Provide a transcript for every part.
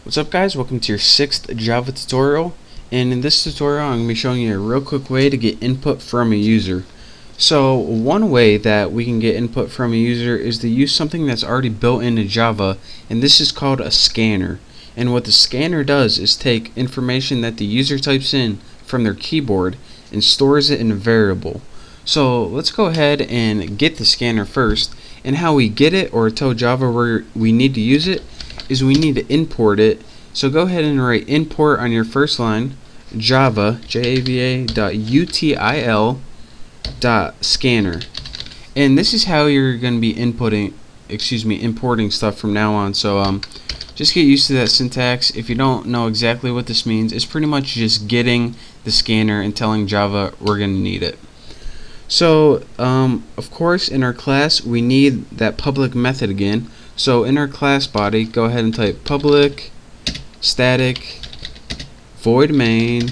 What's up guys, welcome to your 6th Java tutorial, and in this tutorial I'm going to be showing you a real quick way to get input from a user. So one way that we can get input from a user is to use something that's already built into Java, and this is called a scanner. And what the scanner does is take information that the user types in from their keyboard and stores it in a variable. So let's go ahead and get the scanner first, and how we get it or tell Java where we need to use it is we need to import it. So go ahead and write import on your first line java java.util scanner, and this is how you're going to be importing stuff from now on. So just get used to that syntax. If you don't know exactly what this means, it's pretty much just getting the scanner and telling Java we're going to need it. So of course in our class we need that public method again. So in our class body, go ahead and type public static void main,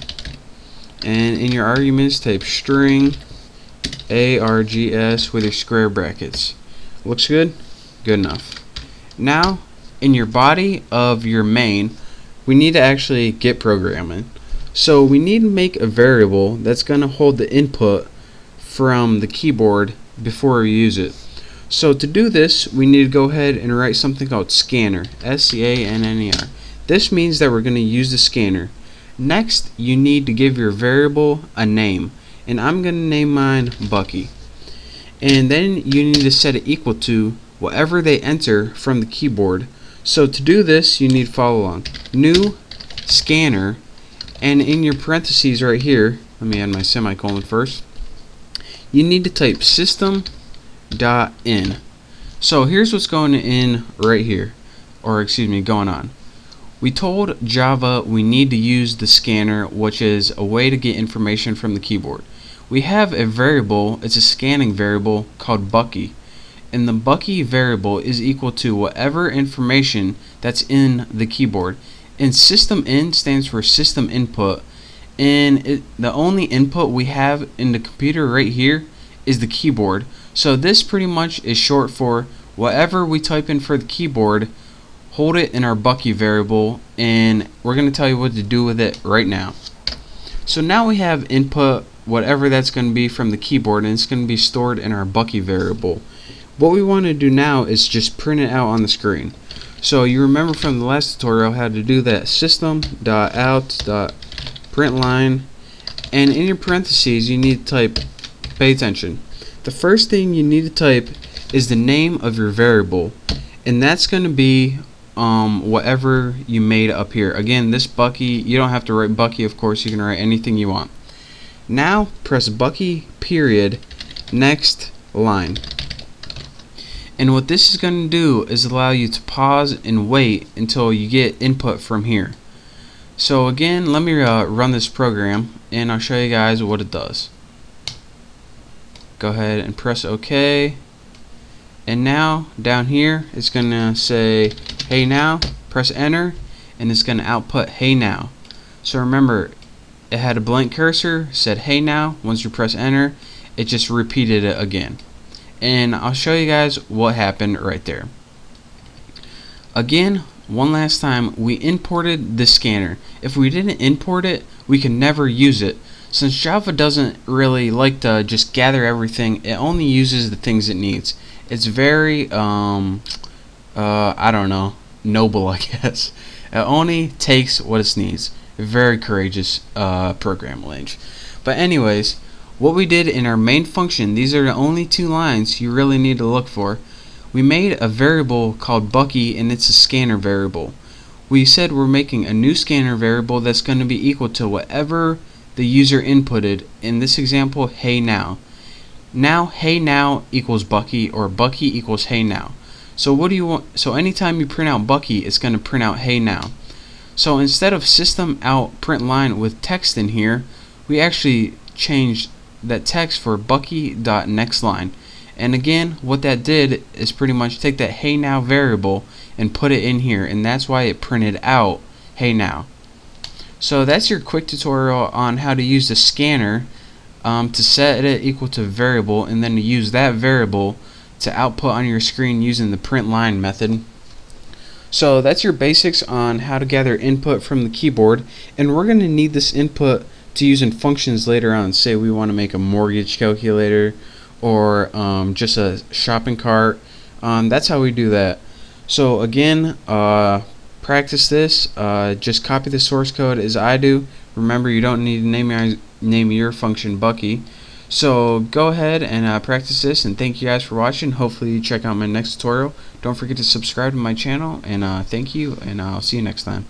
and in your arguments type string args with your square brackets. Looks good? Good enough. Now in your body of your main, we need to actually get programming. So we need to make a variable that's going to hold the input from the keyboard before we use it. So to do this, we need to go ahead and write something called scanner, S-C-A-N-N-E-R. This means that we're going to use the scanner. Next, you need to give your variable a name, and I'm going to name mine Bucky. And then you need to set it equal to whatever they enter from the keyboard. So to do this, you need to follow along. New scanner, and in your parentheses right here, let me add my semicolon first, you need to type system.in. So here's what's going in right here, or excuse me, going on. We told Java we need to use the scanner, which is a way to get information from the keyboard. We have a variable, it's a scanning variable called Bucky, and the Bucky variable is equal to whatever information that's in the keyboard. And system.in stands for system input, and the only input we have in the computer right here is the keyboard. So this pretty much is short for whatever we type in for the keyboard, hold it in our Bucky variable, and we're going to tell you what to do with it right now. So now we have input, whatever that's going to be from the keyboard, and it's going to be stored in our Bucky variable. What we want to do now is just print it out on the screen. So you remember from the last tutorial how to do that, system.out.println, and in your parentheses you need to type, pay attention, the first thing you need to type is the name of your variable, and that's going to be whatever you made up here. Again, this Bucky, you don't have to write Bucky, of course, you can write anything you want. Now press Bucky period next line, and what this is going to do is allow you to pause and wait until you get input from here. So again, let me run this program and I'll show you guys what it does. Go ahead and press OK, and now down here it's going to say hey now, press enter, and it's going to output hey now. So remember, it had a blank cursor, said hey now. Once you press enter, it just repeated it again, and I'll show you guys what happened right there. Again, one last time, we imported the scanner. If we didn't import it, we can never use it. Since Java doesn't really like to just gather everything, it only uses the things it needs. It's very I don't know, noble, I guess. It only takes what it needs. Very courageous program language. But anyways, what we did in our main function, these are the only two lines you really need to look for. We made a variable called Bucky, and it's a scanner variable. We said we're making a new scanner variable that's going to be equal to whatever the user inputted. In this example, hey now. Now hey now equals Bucky, or Bucky equals hey now. So what do you want? So anytime you print out Bucky, it's going to print out hey now. So instead of system out print line with text in here, we actually changed that text for Bucky.nextLine. And again, what that did is pretty much take that hey now variable and put it in here, and that's why it printed out hey now. So that's your quick tutorial on how to use the scanner to set it equal to variable, and then to use that variable to output on your screen using the print line method. So that's your basics on how to gather input from the keyboard, and we're going to need this input to use in functions later on. Say we want to make a mortgage calculator or just a shopping cart. That's how we do that. So again, practice this. Just copy the source code as I do. Remember, you don't need to name your function Bucky. So go ahead and practice this, and thank you guys for watching. Hopefully you check out my next tutorial. Don't forget to subscribe to my channel, and thank you, and I'll see you next time.